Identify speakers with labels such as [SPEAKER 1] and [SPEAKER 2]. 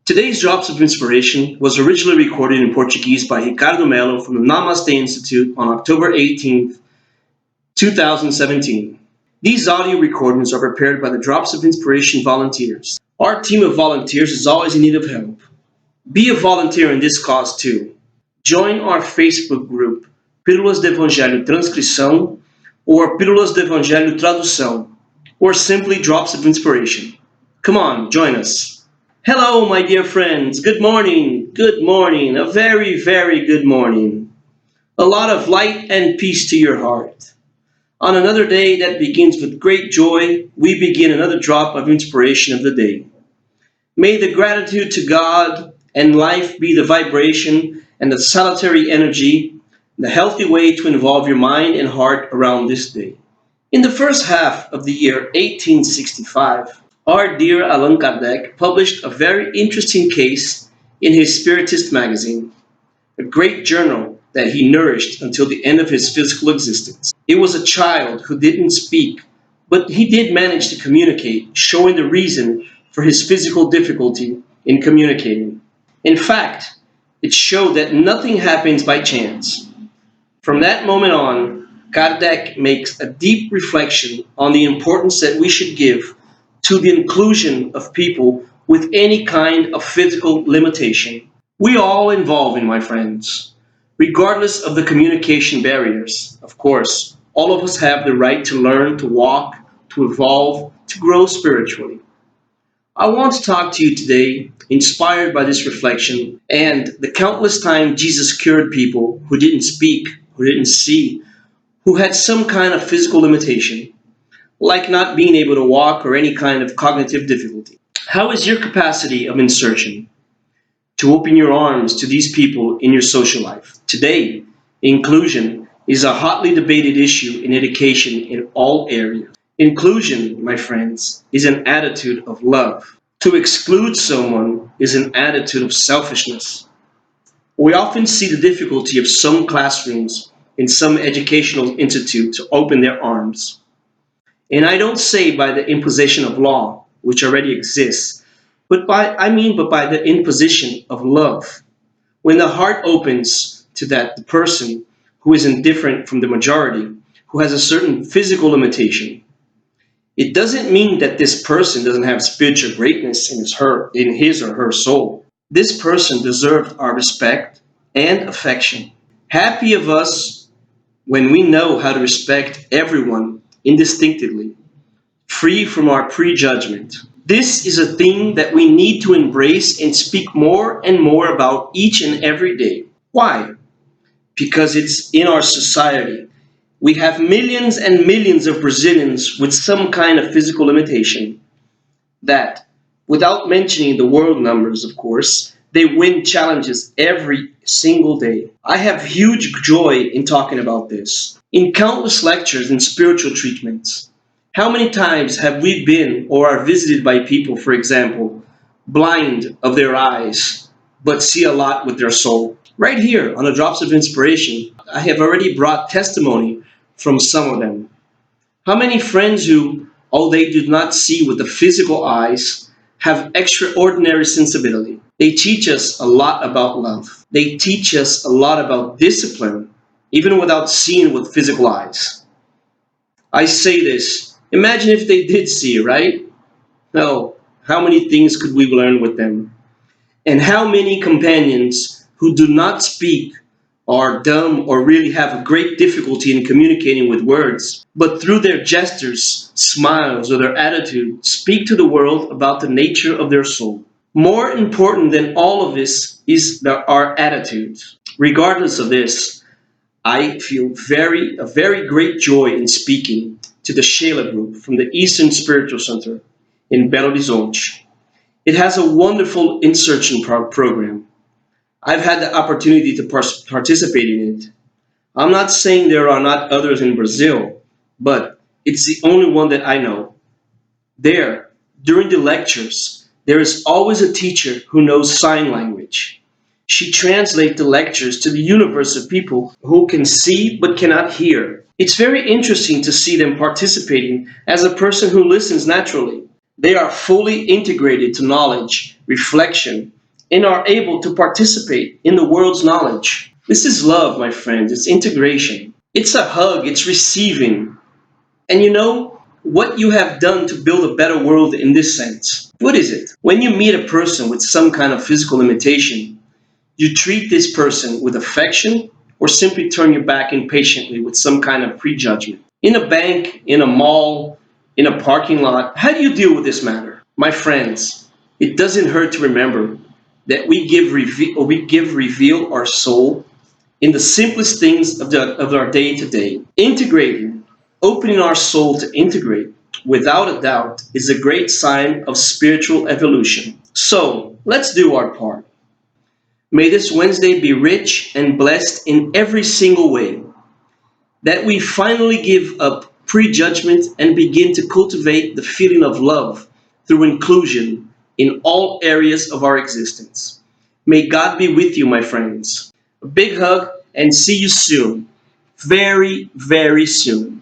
[SPEAKER 1] Today's Drops of Inspiration was originally recorded in Portuguese by Ricardo Melo from the Namaste Institute on October 18th, 2017. These audio recordings are prepared by the Drops of Inspiration volunteers. Our team of volunteers is always in need of help. Be a volunteer in this cause too. Join our Facebook group, Pílulas de Evangelho Transcrição, or Pílulas de Evangelho Tradução, or simply Drops of Inspiration. Come on, join us. Hello, my dear friends. Good morning. Good morning. A very, very good morning. A lot of light and peace to your heart. On another day that begins with great joy, we begin another drop of inspiration of the day. May the gratitude to God and life be the vibration and the salutary energy, the healthy way to involve your mind and heart around this day. In the first half of the year 1865, our dear Allan Kardec published a very interesting case in his Spiritist magazine, a great journal that he nourished until the end of his physical existence. It was a child who didn't speak, but he did manage to communicate, showing the reason for his physical difficulty in communicating. In fact, it showed that nothing happens by chance. From that moment on, Kardec makes a deep reflection on the importance that we should give to the inclusion of people with any kind of physical limitation. We all involve in, my friends, regardless of the communication barriers. Of course, all of us have the right to learn, to walk, to evolve, to grow spiritually. I want to talk to you today, inspired by this reflection and the countless times Jesus cured people who didn't speak, who didn't see, who had some kind of physical limitation, like not being able to walk or any kind of cognitive difficulty. How is your capacity of insertion to open your arms to these people in your social life? Today, inclusion is a hotly debated issue in education in all areas. Inclusion, my friends, is an attitude of love. To exclude someone is an attitude of selfishness. We often see the difficulty of some classrooms in some educational institute to open their arms. And I don't say by the imposition of law, which already exists, but by the imposition of love. When the heart opens to the person who is indifferent from the majority, who has a certain physical limitation, it doesn't mean that this person doesn't have spiritual greatness in his or her soul. This person deserves our respect and affection. Happy of us when we know how to respect everyone indistinctly, free from our prejudgment. This is a thing that we need to embrace and speak more and more about each and every day. Why? Because it's in our society. We have millions and millions of Brazilians with some kind of physical limitation that, without mentioning the world numbers, of course, they win challenges every single day. I have huge joy in talking about this. In countless lectures and spiritual treatments, how many times have we been or are visited by people, for example, blind of their eyes, but see a lot with their soul? Right here on the Drops of Inspiration, I have already brought testimony from some of them. How many friends who, although they do not see with the physical eyes, have extraordinary sensibility? They teach us a lot about love. They teach us a lot about discipline, even without seeing with physical eyes. I say this, imagine if they did see, right? No, how many things could we learn with them? And how many companions who do not speak are dumb or really have a great difficulty in communicating with words, but through their gestures, smiles, or their attitude, speak to the world about the nature of their soul. More important than all of this is our attitude. Regardless of this, I feel a very great joy in speaking to the Sheila group from the Eastern Spiritual Center in Belo Horizonte. It has a wonderful insertion program. I've had the opportunity to participate in it. I'm not saying there are not others in Brazil, but it's the only one that I know. There, during the lectures, there is always a teacher who knows sign language. She translates the lectures to the universe of people who can see but cannot hear. It's very interesting to see them participating as a person who listens naturally. They are fully integrated to knowledge, reflection, and are able to participate in the world's knowledge. This is love, my friends. It's integration. It's a hug, it's receiving. And you know what you have done to build a better world in this sense? What is it? When you meet a person with some kind of physical limitation, you treat this person with affection or simply turn your back impatiently with some kind of prejudgment. In a bank, in a mall, in a parking lot, how do you deal with this matter? My friends, it doesn't hurt to remember that we give reveal our soul in the simplest things of our day to day. Integrating, opening our soul to integrate, without a doubt, is a great sign of spiritual evolution. So, let's do our part. May this Wednesday be rich and blessed in every single way, that we finally give up prejudgment and begin to cultivate the feeling of love through inclusion in all areas of our existence. May God be with you, my friends. A big hug and see you soon. Very, very soon.